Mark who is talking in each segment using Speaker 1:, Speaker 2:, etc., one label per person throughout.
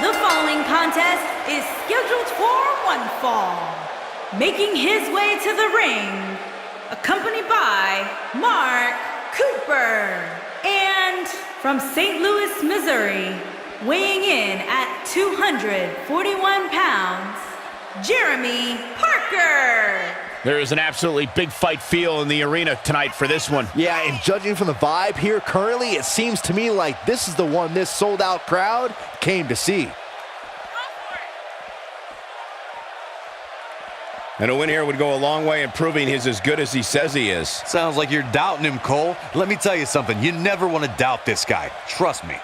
Speaker 1: The following contest is scheduled for one fall. Making his way to the ring, accompanied by Mark Cooper. And from St. Louis, Missouri, weighing in at 241 pounds, Jeremy Parker.
Speaker 2: There is an absolutely big fight feel in the arena tonight for this one.
Speaker 3: Yeah, and judging from the vibe here currently, it seems to me like this is the one this sold-out crowd came to see.
Speaker 2: And a win here would go a long way in proving he's as good as he says he is.
Speaker 4: Sounds like you're doubting him, Cole. Let me tell you something. You never want to doubt this guy. Trust me.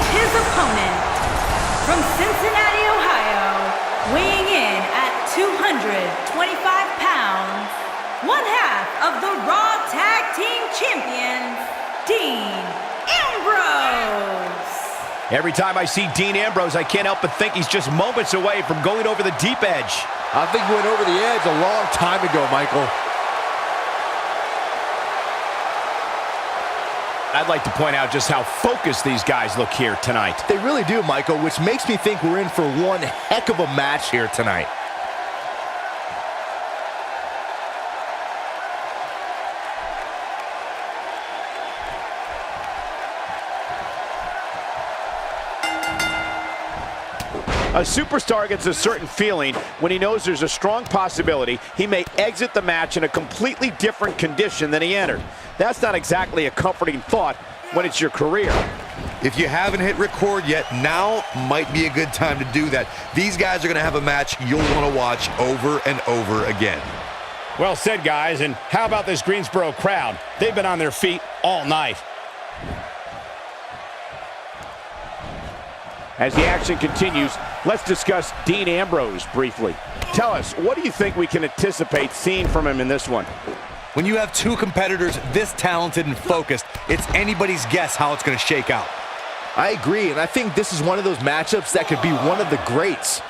Speaker 1: His opponent, from Cincinnati, Ohio, weighing in at 225 pounds, one half of the Raw Tag Team Champions, Dean Ambrose.
Speaker 2: Every time I see Dean Ambrose, I can't help but think he's just moments away from going over the deep edge.
Speaker 3: I think he went over the edge a long time ago, Michael.
Speaker 2: I'd like to point out just how focused these guys look here tonight.
Speaker 3: They really do, Michael, which makes me think we're in for one heck of a match here tonight.
Speaker 2: A superstar gets a certain feeling when he knows there's a strong possibility he may exit the match in a completely different condition than he entered. That's not exactly a comforting thought when it's your career.
Speaker 4: If you haven't hit record yet, now might be a good time to do that. These guys are going to have a match you'll want to watch over and over again.
Speaker 2: Well said, guys, and how about this Greensboro crowd? They've been on their feet all night. As the action continues, let's discuss Dean Ambrose briefly. Tell us, what do you think we can anticipate seeing from him in this one?
Speaker 4: When you have two competitors this talented and focused, it's anybody's guess how it's going to shake out.
Speaker 3: I agree, and I think this is one of those matchups that could be one of the greats.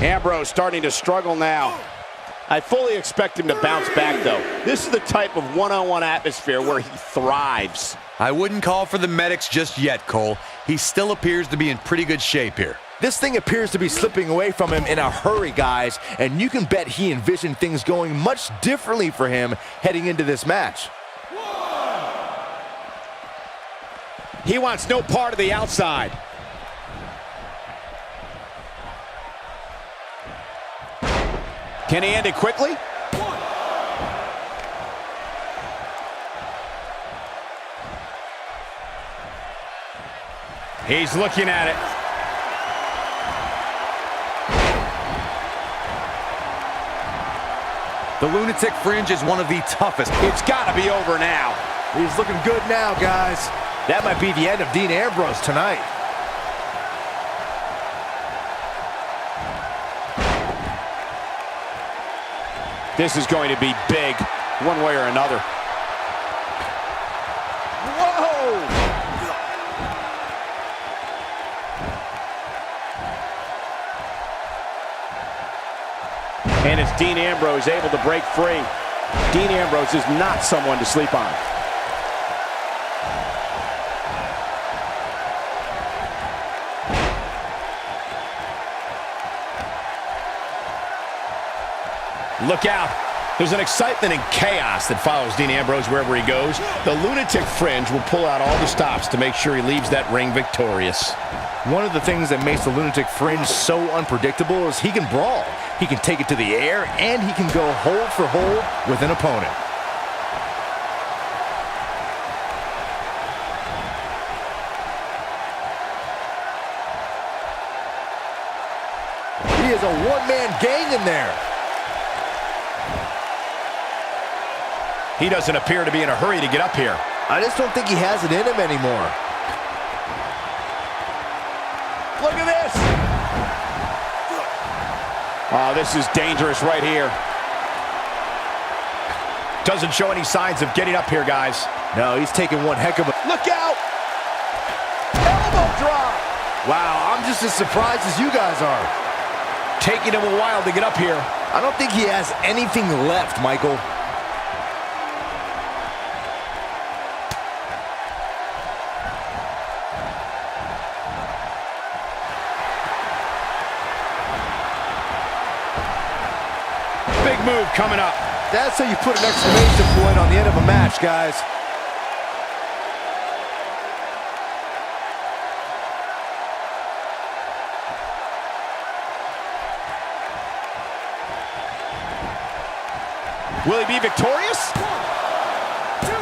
Speaker 2: Ambrose starting to struggle now. I fully expect him to bounce back, though. This is the type of one-on-one atmosphere where he thrives.
Speaker 4: I wouldn't call for the medics just yet, Cole. He still appears to be in pretty good shape here.
Speaker 3: This thing appears to be slipping away from him in a hurry, guys, and you can bet he envisioned things going much differently for him heading into this match.
Speaker 2: He wants no part of the outside. Can he end it quickly? He's looking at it.
Speaker 4: The lunatic fringe is one of the toughest.
Speaker 2: It's got to be over now.
Speaker 3: He's looking good now, guys. That might be the end of Dean Ambrose tonight.
Speaker 2: This is going to be big, one way or another. Whoa! And it's Dean Ambrose able to break free. Dean Ambrose is not someone to sleep on. Look out. There's an excitement and chaos that follows Dean Ambrose wherever he goes. The lunatic fringe will pull out all the stops to make sure he leaves that ring victorious.
Speaker 3: One of the things that makes the lunatic fringe so unpredictable is he can brawl. He can take it to the air, and he can go hold for hold with an opponent. has a one-man gang in there.
Speaker 2: He doesn't appear to be in a hurry to get up here.
Speaker 3: I just don't think he has it in him anymore.
Speaker 2: Look at this. Oh, this is dangerous right here. Doesn't show any signs of getting up here, guys.
Speaker 3: No, he's taking one heck of a...
Speaker 2: Look out! Elbow drop!
Speaker 3: Wow, I'm just as surprised as you guys are.
Speaker 2: Taking him a while to get up here.
Speaker 3: I don't think he has anything left, Michael.
Speaker 2: Big move coming up.
Speaker 3: That's how you put an exclamation point on the end of a match, guys.
Speaker 2: Will he be victorious? 1, 2,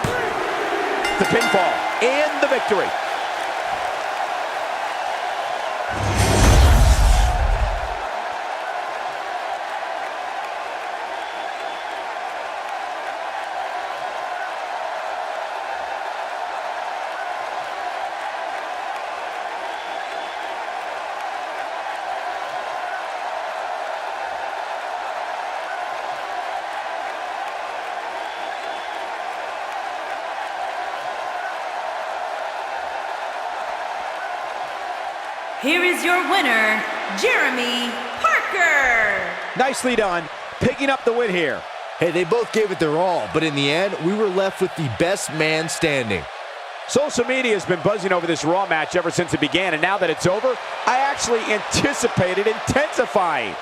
Speaker 2: 3. The pinfall and the victory.
Speaker 1: Here is your winner, Jeremy Parker.
Speaker 2: Nicely done, picking up the win here.
Speaker 3: Hey, they both gave it their all, but in the end, we were left with the best man standing.
Speaker 2: Social media has been buzzing over this Raw match ever since it began, and now that it's over, I actually anticipate it intensifying.